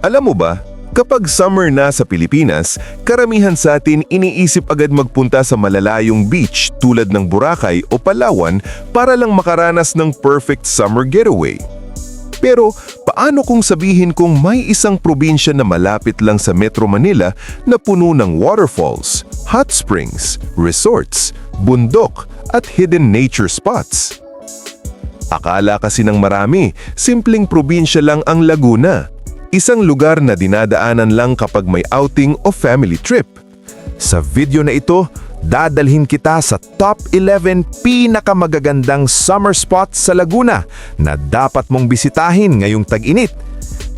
Alam mo ba, kapag summer na sa Pilipinas, karamihan sa atin iniisip agad magpunta sa malalayong beach tulad ng Boracay o Palawan para lang makaranas ng perfect summer getaway. Pero paano kung sabihin kung may isang probinsya na malapit lang sa Metro Manila na puno ng waterfalls, hot springs, resorts, bundok at hidden nature spots? Akala kasi ng marami, simpleng probinsya lang ang Laguna. Isang lugar na dinadaanan lang kapag may outing o family trip. Sa video na ito, dadalhin kita sa top 11 pinakamagagandang summer spots sa Laguna na dapat mong bisitahin ngayong tag-init.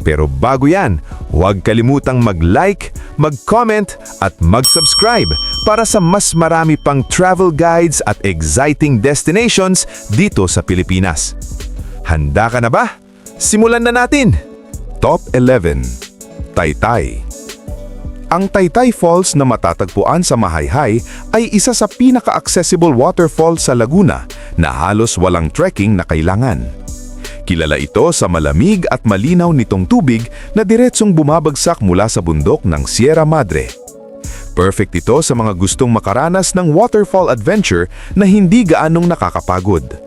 Pero bago yan, huwag kalimutang mag-like, mag-comment at mag-subscribe para sa mas marami pang travel guides at exciting destinations dito sa Pilipinas. Handa ka na ba? Simulan na natin! Top 11. Taytay. Ang Taytay Falls na matatagpuan sa Mahayhay ay isa sa pinaka-accessible waterfall sa Laguna na halos walang trekking na kailangan. Kilala ito sa malamig at malinaw nitong tubig na diretsong bumabagsak mula sa bundok ng Sierra Madre. Perfect ito sa mga gustong makaranas ng waterfall adventure na hindi gaanong nakakapagod.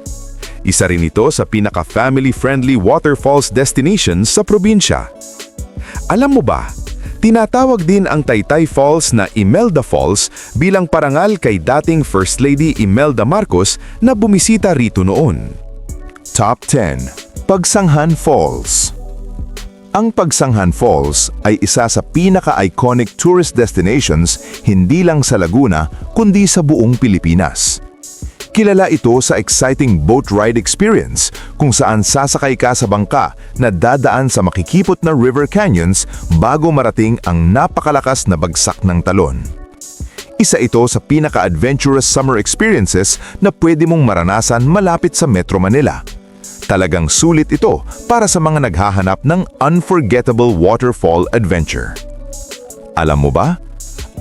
Isa rin ito sa pinaka-family-friendly waterfalls destinations sa probinsya. Alam mo ba, tinatawag din ang Taytay Falls na Imelda Falls bilang parangal kay dating First Lady Imelda Marcos na bumisita rito noon. Top 10. Pagsanghan Falls. Ang Pagsanghan Falls ay isa sa pinaka-iconic tourist destinations hindi lang sa Laguna kundi sa buong Pilipinas. Kilala ito sa exciting boat ride experience kung saan sasakay ka sa bangka na dadaan sa makikipot na river canyons bago marating ang napakalakas na bagsak ng talon. Isa ito sa pinaka-adventurous summer experiences na pwede mong maranasan malapit sa Metro Manila. Talagang sulit ito para sa mga naghahanap ng unforgettable waterfall adventure. Alam mo ba?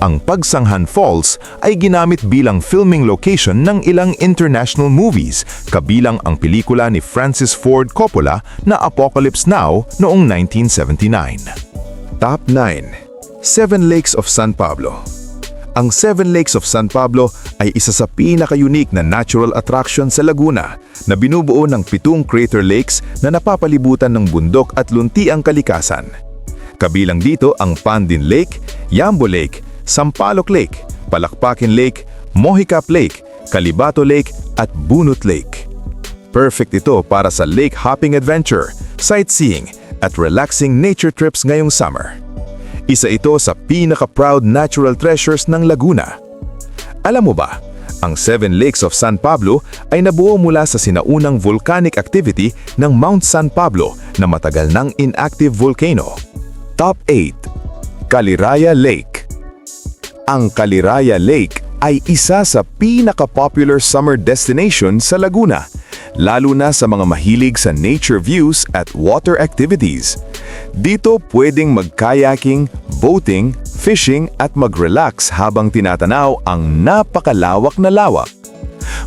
Ang Pagsanghan Falls ay ginamit bilang filming location ng ilang international movies, kabilang ang pelikula ni Francis Ford Coppola na Apocalypse Now noong 1979. Top 9. Seven Lakes of San Pablo. Ang Seven Lakes of San Pablo ay isa sa pinaka-unique na natural attraction sa Laguna na binubuo ng 7 crater lakes na napapalibutan ng bundok at luntiang kalikasan. Kabilang dito ang Pandin Lake, Yambo Lake, Sampaloc Lake, Palakpakin Lake, Mohicap Lake, Calibato Lake at Bunut Lake. Perfect ito para sa lake hopping adventure, sightseeing at relaxing nature trips ngayong summer. Isa ito sa pinaka-proud natural treasures ng Laguna. Alam mo ba, ang Seven Lakes of San Pablo ay nabuo mula sa sinaunang volcanic activity ng Mount San Pablo na matagal ng inactive volcano. Top 8. Caliraya Lake. Ang Caliraya Lake ay isa sa pinaka-popular summer destination sa Laguna, lalo na sa mga mahilig sa nature views at water activities. Dito pwedeng mag-kayaking, boating, fishing at mag-relax habang tinatanaw ang napakalawak na lawak.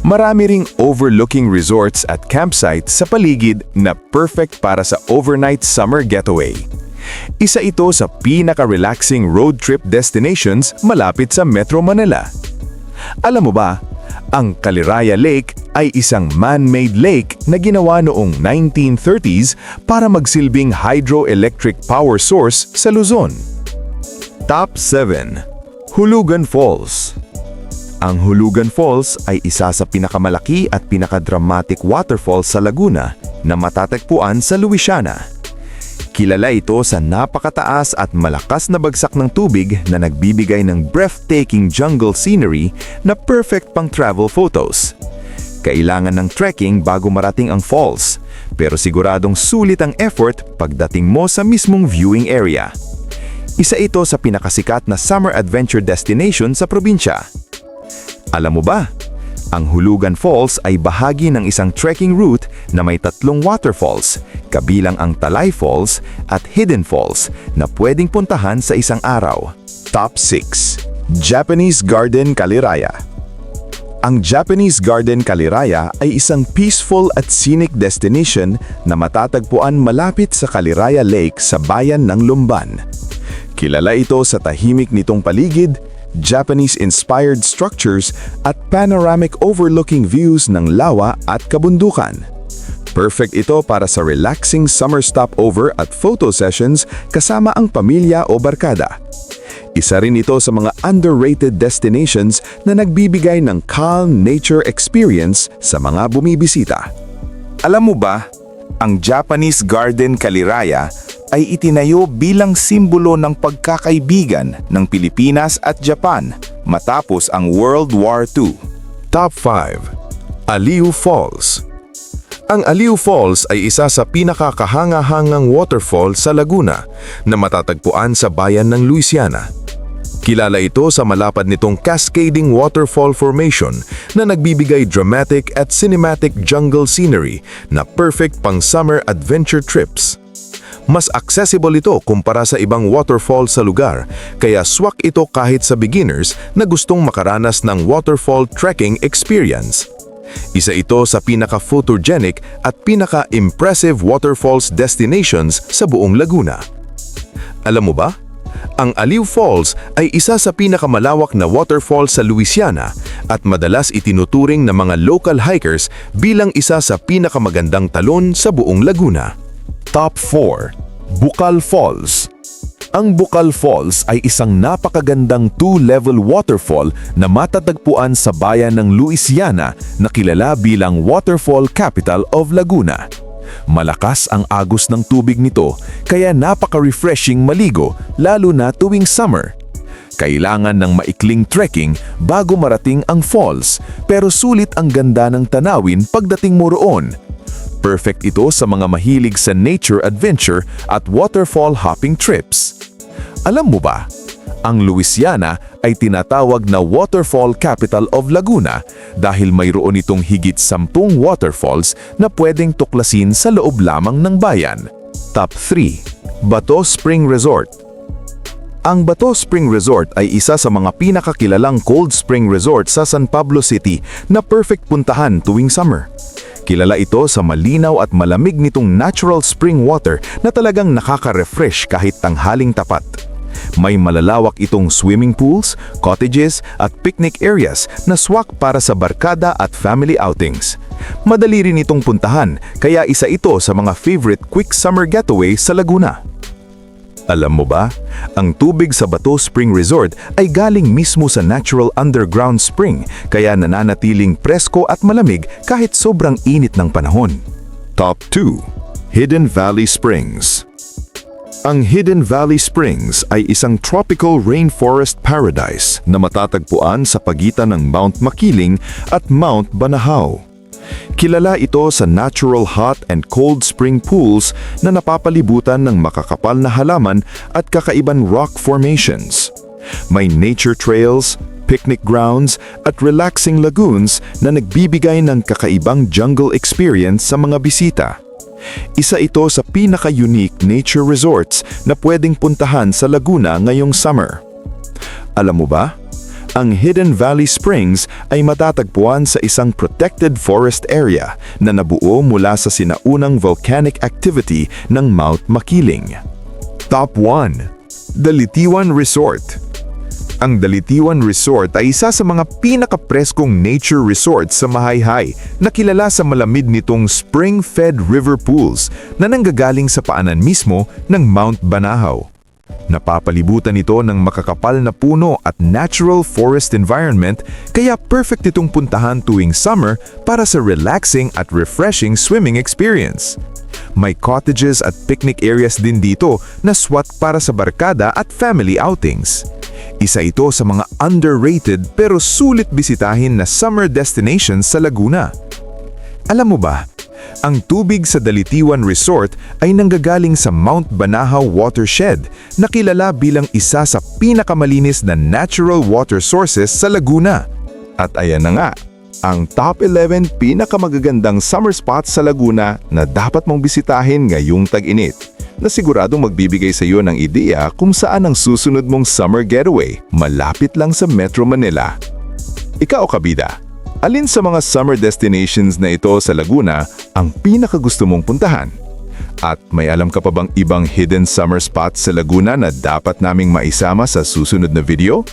Marami ring overlooking resorts at campsites sa paligid na perfect para sa overnight summer getaway. Isa ito sa pinaka-relaxing road trip destinations malapit sa Metro Manila. Alam mo ba, ang Caliraya Lake ay isang man-made lake na ginawa noong 1930s para magsilbing hydroelectric power source sa Luzon. Top 7. Hulugan Falls. Ang Hulugan Falls ay isa sa pinakamalaki at pinakadramatic waterfall sa Laguna na matatagpuan sa Luisiana. Kilala ito sa napakataas at malakas na bagsak ng tubig na nagbibigay ng breathtaking jungle scenery na perfect pang travel photos. Kailangan ng trekking bago marating ang falls, pero siguradong sulit ang effort pagdating mo sa mismong viewing area. Isa ito sa pinakasikat na summer adventure destination sa probinsya. Alam mo ba? Ang Hulugan Falls ay bahagi ng isang trekking route na may 3 waterfalls, kabilang ang Talay Falls at Hidden Falls na pwedeng puntahan sa isang araw. Top 6. Japanese Garden Caliraya. Ang Japanese Garden Kaliraya ay isang peaceful at scenic destination na matatagpuan malapit sa Kaliraya Lake sa bayan ng Lumban. Kilala ito sa tahimik nitong paligid, Japanese-inspired structures at panoramic overlooking views ng lawa at kabundukan. Perfect ito para sa relaxing summer stopover at photo sessions kasama ang pamilya o barkada. Isa rin ito sa mga underrated destinations na nagbibigay ng calm nature experience sa mga bumibisita. Alam mo ba, ang Japanese Garden Kaliraya ay itinayo bilang simbolo ng pagkakaibigan ng Pilipinas at Japan matapos ang World War II. Top 5. Aliu Falls. Ang Aliu Falls ay isa sa pinakakahangahangang waterfall sa Laguna na matatagpuan sa bayan ng Luisiana. Kilala ito sa malapad nitong cascading waterfall formation na nagbibigay dramatic at cinematic jungle scenery na perfect pang summer adventure trips. Mas accessible ito kumpara sa ibang waterfall sa lugar, kaya swak ito kahit sa beginners na gustong makaranas ng waterfall trekking experience. Isa ito sa pinaka-photogenic at pinaka-impressive waterfalls destinations sa buong Laguna. Alam mo ba? Ang Aliu Falls ay isa sa pinakamalawak na waterfall sa Luisiana at madalas itinuturing ng mga local hikers bilang isa sa pinakamagandang talon sa buong Laguna. Top 4. Bukal Falls. Ang Bukal Falls ay isang napakagandang two-level waterfall na matatagpuan sa bayan ng Luisiana na kilala bilang Waterfall Capital of Laguna. Malakas ang agos ng tubig nito kaya napaka-refreshing maligo lalo na tuwing summer. Kailangan ng maikling trekking bago marating ang falls pero sulit ang ganda ng tanawin pagdating mo roon. Perfect ito sa mga mahilig sa nature adventure at waterfall hopping trips. Alam mo ba, ang Luisiana ay tinatawag na Waterfall Capital of Laguna dahil mayroon itong higit 10 waterfalls na pwedeng tuklasin sa loob lamang ng bayan. Top 3. Bato Spring Resort. Ang Bato Spring Resort ay isa sa mga pinakakilalang cold spring resort sa San Pablo City na perfect puntahan tuwing summer. Kilala ito sa malinaw at malamig nitong natural spring water na talagang nakaka-refresh kahit tanghaling tapat. May malalawak itong swimming pools, cottages at picnic areas na swak para sa barkada at family outings. Madali rin itong puntahan kaya isa ito sa mga favorite quick summer getaway sa Laguna. Alam mo ba, ang tubig sa Bato Spring Resort ay galing mismo sa natural underground spring kaya nananatiling presko at malamig kahit sobrang init ng panahon. Top 2. Hidden Valley Springs. Ang Hidden Valley Springs ay isang tropical rainforest paradise na matatagpuan sa pagitan ng Mount Makiling at Mount Banahaw. Kilala ito sa natural hot and cold spring pools na napapalibutan ng makakapal na halaman at kakaibang rock formations. May nature trails, picnic grounds at relaxing lagoons na nagbibigay ng kakaibang jungle experience sa mga bisita. Isa ito sa pinaka-unique nature resorts na pwedeng puntahan sa Laguna ngayong summer. Alam mo ba? Ang Hidden Valley Springs ay matatagpuan sa isang protected forest area na nabuo mula sa sinaunang volcanic activity ng Mount Makiling. Top 1. Dalitiwan Resort. Ang Dalitiwan Resort ay isa sa mga pinakapreskong nature resorts sa Mahayhay na kilala sa malamig nitong spring-fed river pools na nanggagaling sa paanan mismo ng Mount Banahaw. Napapalibutan ito ng makakapal na puno at natural forest environment kaya perfect itong puntahan tuwing summer para sa relaxing at refreshing swimming experience. May cottages at picnic areas din dito na swak para sa barkada at family outings. Isa ito sa mga underrated pero sulit bisitahin na summer destinations sa Laguna. Alam mo ba, ang tubig sa Dalitiwan Resort ay nanggagaling sa Mount Banahaw Watershed na kilala bilang isa sa pinakamalinis na natural water sources sa Laguna. At ayan na nga, ang top 11 pinakamagagandang summer spots sa Laguna na dapat mong bisitahin ngayong tag-init, na siguradong magbibigay sa iyo ng ideya kung saan ang susunod mong summer getaway malapit lang sa Metro Manila. Ikaw, kabida, Alin sa mga summer destinations na ito sa Laguna ang pinakagusto mong puntahan? At may alam ka pa bang ibang hidden summer spots sa Laguna na dapat naming maisama sa susunod na video?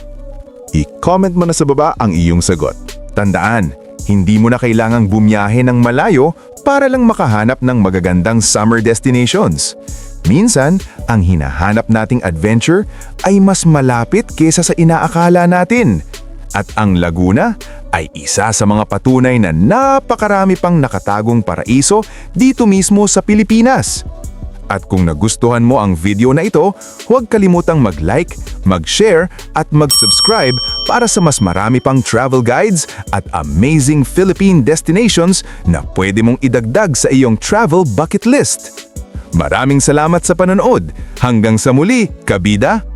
I-comment mo na sa baba ang iyong sagot. Tandaan, hindi mo na kailangang bumiyahe ng malayo para lang makahanap ng magagandang summer destinations. Minsan, ang hinahanap nating adventure ay mas malapit kesa sa inaakala natin. At ang Laguna ay isa sa mga patunay na napakarami pang nakatagong paraiso dito mismo sa Pilipinas. At kung nagustuhan mo ang video na ito, huwag kalimutang mag-like, mag-share at mag-subscribe para sa mas marami pang travel guides at amazing Philippine destinations na pwede mong idagdag sa iyong travel bucket list. Maraming salamat sa panonood. Hanggang sa muli, kabida!